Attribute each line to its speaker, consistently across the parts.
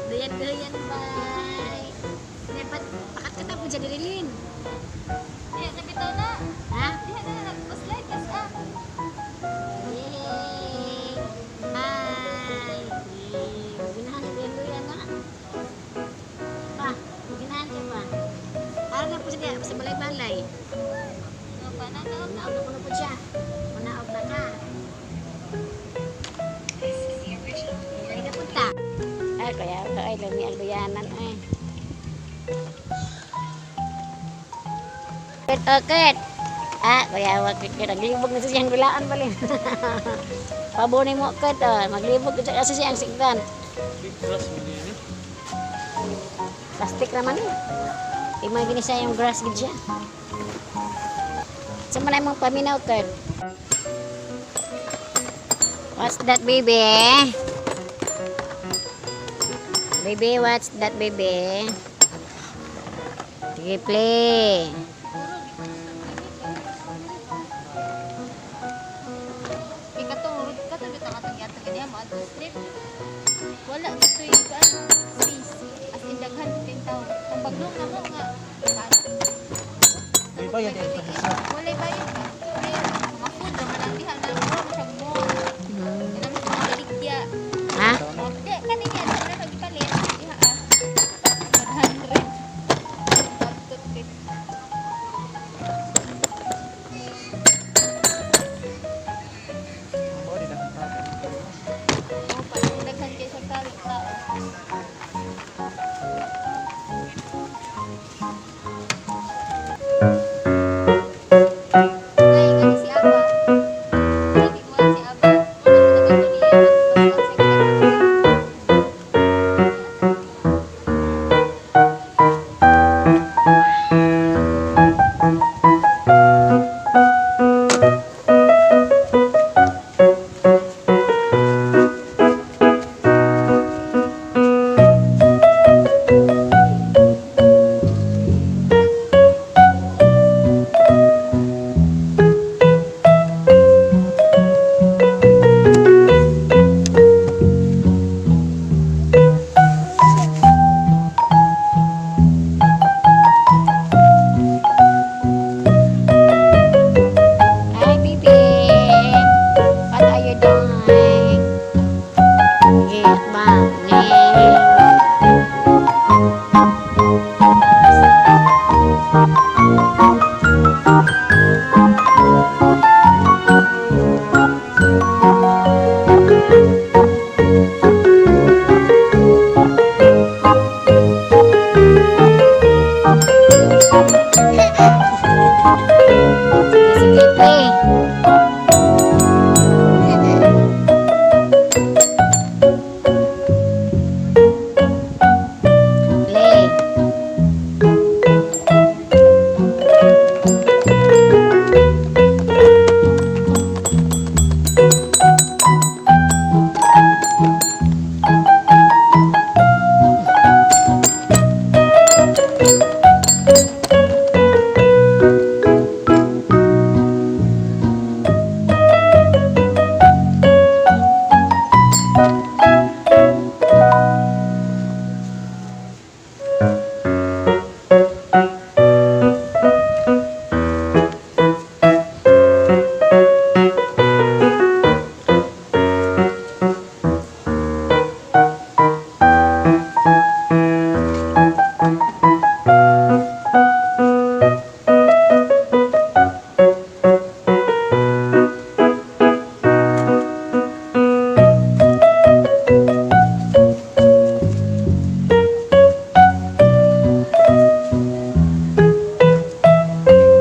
Speaker 1: Doyan-doyan, bay. Dapat pakat kita po jadi lilin.
Speaker 2: Iya, nabitaw na.
Speaker 1: Ha?
Speaker 2: Iya na, nag-slide kas ah.
Speaker 1: Yay! Hi! Ginahan niya doyan-doyan na. Pa, ginahan niya pa. Para na po siya sa balay-balay.
Speaker 2: No, pananaog na.
Speaker 1: Naog na po siya. Manaog na ka. Ilay na punta. Ay, kaya ay lami ang doyanan eh. Ket. Ah, kaya wag ket naglibog na siyang gulaan bali. Pabunin mo ket, maglibog sa siyang sigdan. Plastic naman eh. Imay gini sa yung grass gid siya. Sa man mong paminaw ket. What's that, baby? Baby, what's that, baby? Sige, play.
Speaker 2: Ikaturod ka to bitaw atong yatag niya mo ato strip. Wala dito yung space. As in daghan din tawo. Kung baglong na mo nga.
Speaker 3: May bayad yan.
Speaker 2: Wala bayad ka. Ayun, mga food naman ang diha na mo masyag mo. Ilang mga baligya.
Speaker 1: Ha?
Speaker 2: Di, kanina yan. Wala nagpalit. Diha ah. 100. Pagtutik. Oh, parang daghan kayo sa tao. Ay, gani si Aba. Hindi ko si Aba. Ano mo nagkakaliyan?
Speaker 1: Hi, baby. What are you doing? Good morning. Sige, sige, play. Play.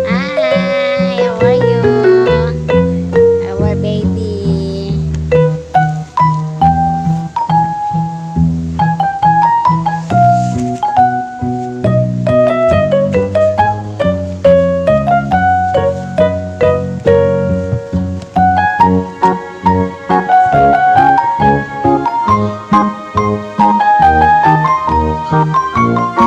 Speaker 1: Hi, how are you? Our baby. Thank you.